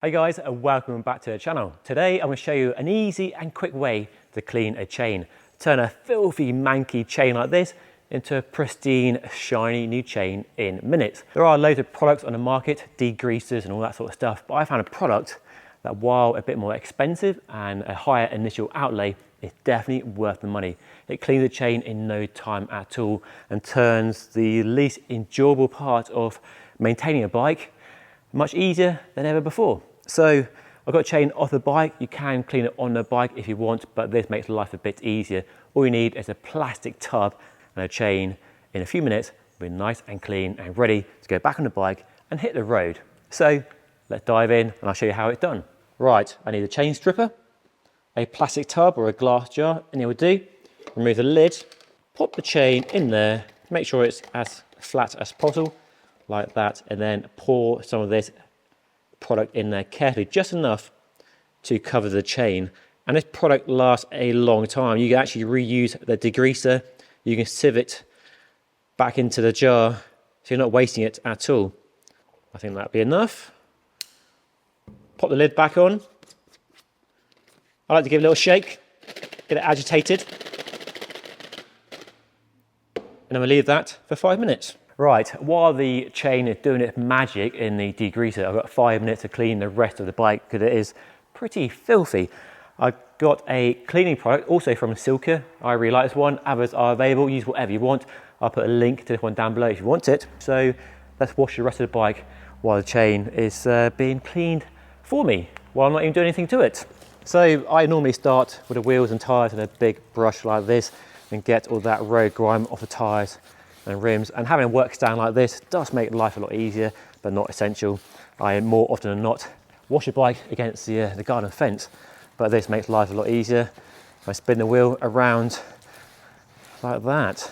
Hey guys, and welcome back to the channel. Today I'm going to show you an easy and quick way to clean a chain. Turn a filthy, manky chain like this into a pristine, shiny new chain in minutes. There are loads of products on the market, degreasers and all that sort of stuff, but I found a product that, while a bit more expensive and a higher initial outlay, is definitely worth the money. It cleans the chain in no time at all and turns the least enjoyable part of maintaining a bike much easier than ever before. So I've got a chain off the bike. You can clean it on the bike if you want, but this makes life a bit easier. All you need is a plastic tub and a chain. In a few minutes, we'll be nice and clean and ready to go back on the bike and hit the road. So let's dive in and I'll show you how it's done. Right, I need a chain stripper, a plastic tub or a glass jar, and it will do. Remove the lid, pop the chain in there, make sure it's as flat as possible, like that, and then pour some of this product in there carefully, just enough to cover the chain. And this product lasts a long time. You can actually reuse the degreaser. You can sieve it back into the jar, so you're not wasting it at all. I think that'll be enough. Pop the lid back on. I like to give it a little shake, get it agitated, and then we'll leave that for 5 minutes. Right, while the chain is doing its magic in the degreaser, I've got 5 minutes to clean the rest of the bike because it is pretty filthy. I've got a cleaning product also from Silka. I really like this one. Others are available. Use whatever you want. I'll put a link to this one down below if you want it. So let's wash the rest of the bike while the chain is being cleaned for me, while I'm not even doing anything to it. So I normally start with the wheels and tyres and a big brush like this and get all that road grime off the tyres and rims, and having a work stand like this does make life a lot easier, but not essential. I more often than not wash the bike against the garden fence, but this makes life a lot easier. I spin the wheel around like that.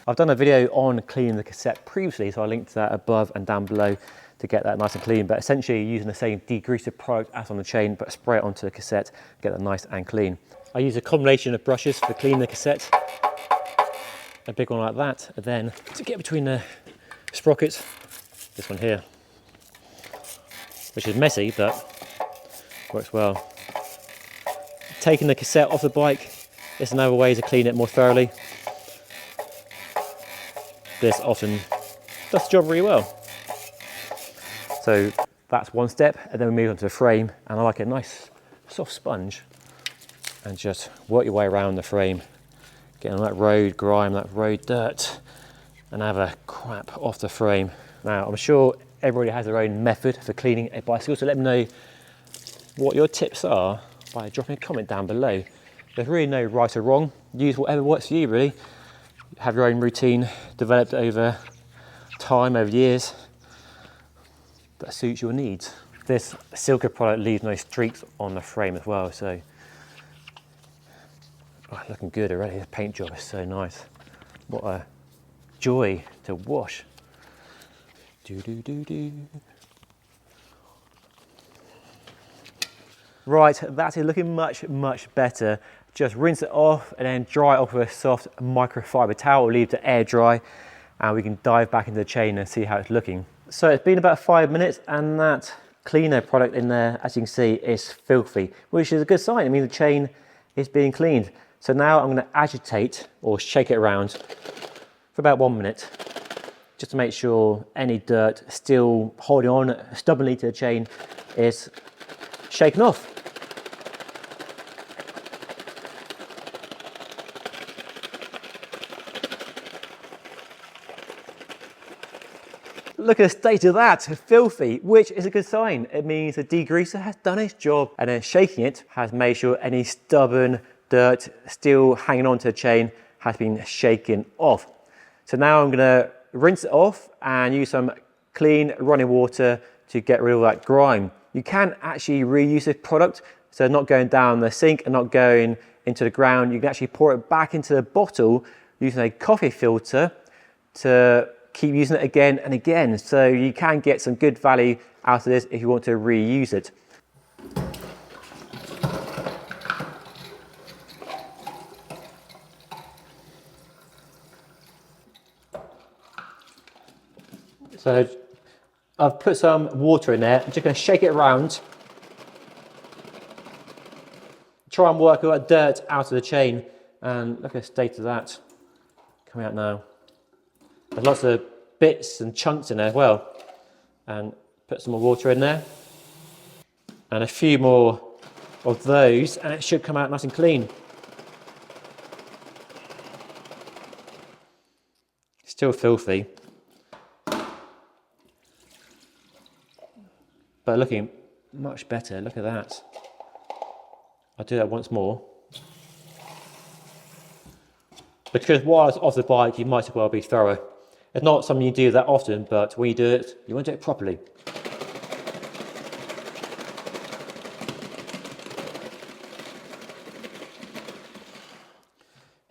I've done a video on cleaning the cassette previously, so I linked that above and down below to get that nice and clean, but essentially using the same degreaser product as on the chain, but spray it onto the cassette, get that nice and clean. I use a combination of brushes for cleaning the cassette. A big one like that, and then to get between the sprockets, this one here, which is messy but works well. Taking the cassette off the bike is another way to clean it more thoroughly. This often does the job really well. So that's one step, and then we move on to the frame, and I like a nice soft sponge and just work your way around the frame, getting all that road grime, that road dirt, and have a crap off the frame. Now, I'm sure everybody has their own method for cleaning a bicycle, so let me know what your tips are by dropping a comment down below. There's really no right or wrong. Use whatever works for you, really. Have your own routine developed over time, over years, that suits your needs. This Silka product leaves no streaks on the frame as well, so looking good already. The paint job is so nice. What a joy to wash. Right, that is looking much, much better. Just rinse it off and then dry it off with a soft microfiber towel. Leave it to air dry, and we can dive back into the chain and see how it's looking. So it's been about 5 minutes, and that cleaner product in there, as you can see, is filthy, which is a good sign. It means the chain is being cleaned. So now I'm going to agitate or shake it around for about 1 minute, just to make sure any dirt still holding on stubbornly to the chain is shaken off. Look at the state of that, filthy, which is a good sign. It means the degreaser has done its job, and then shaking it has made sure any stubborn dirt still hanging onto the chain has been shaken off. So now I'm going to rinse it off and use some clean running water to get rid of that grime. You can actually reuse this product, so not going down the sink and not going into the ground. You can actually pour it back into the bottle using a coffee filter to keep using it again and again. So you can get some good value out of this if you want to reuse it. So I've put some water in there. I'm just going to shake it around try and work all that dirt out of the chain. And look at the state of that coming out now. There's lots of bits and chunks in there as well. And put some more water in there. And a few more of those, and it should come out nice and clean. Still filthy, but looking much better. Look at that. I'll do that once more. Because while it's off the bike, you might as well be thorough. It's not something you do that often, but when you do it, you want to do it properly.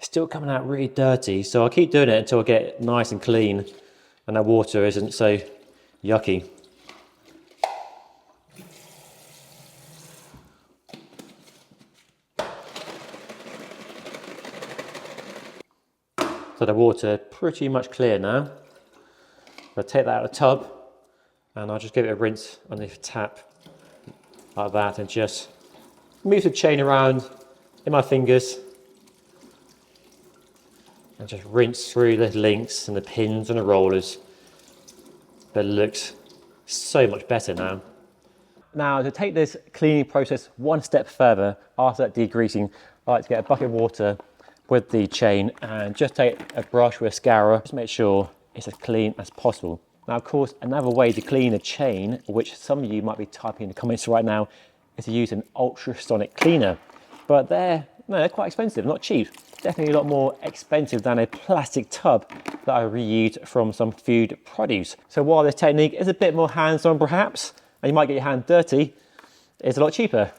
Still coming out really dirty, so I'll keep doing it until I get it nice and clean and that water isn't so yucky. So the water pretty much clear now. I'll take that out of the tub and I'll just give it a rinse underneath the tap like that, and just move the chain around in my fingers. And just rinse through the links and the pins and the rollers. But it looks so much better now. Now, to take this cleaning process one step further, after that degreasing, I like to get a bucket of water with the chain and just take a brush with a scourer, just make sure it's as clean as possible. Now, of course, another way to clean a chain, which some of you might be typing in the comments right now, is to use an ultrasonic cleaner. But they're quite expensive, not cheap. Definitely a lot more expensive than a plastic tub that I reused from some food produce. So while this technique is a bit more hands-on perhaps, and you might get your hand dirty, it's a lot cheaper.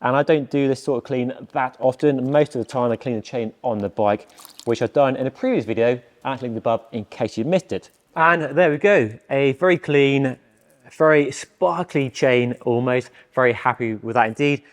And I don't do this sort of clean that often. Most of the time I clean the chain on the bike, which I've done in a previous video. I'll link above in case you missed it. And there we go, a very clean, very sparkly chain almost. Very happy with that indeed.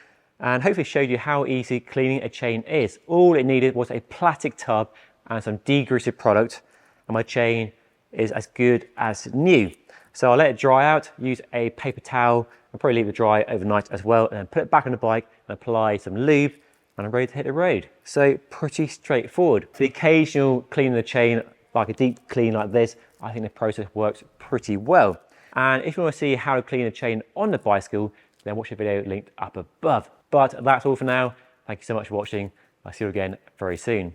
And hopefully showed you how easy cleaning a chain is. All it needed was a plastic tub and some degreaser product, and my chain is as good as new. So I'll let it dry out, use a paper towel, and probably leave it dry overnight as well, and then put it back on the bike and apply some lube, and I'm ready to hit the road. So pretty straightforward. For the occasional cleaning the chain, like a deep clean like this, I think the process works pretty well. And if you want to see how to clean a chain on the bicycle, then watch the video linked up above. But that's all for now. Thank you so much for watching. I'll see you again very soon.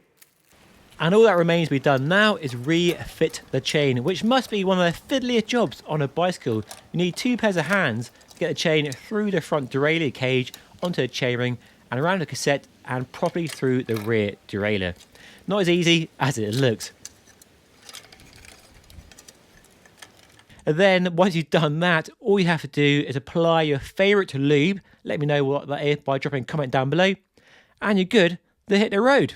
And all that remains to be done now is refit the chain, which must be one of the fiddliest jobs on a bicycle. You need 2 pairs of hands to get the chain through the front derailleur cage, onto the chainring, and around the cassette, and properly through the rear derailleur. Not as easy as it looks. And then once you've done that, all you have to do is apply your favourite lube. Let me know what that is by dropping a comment down below. And you're good to hit the road.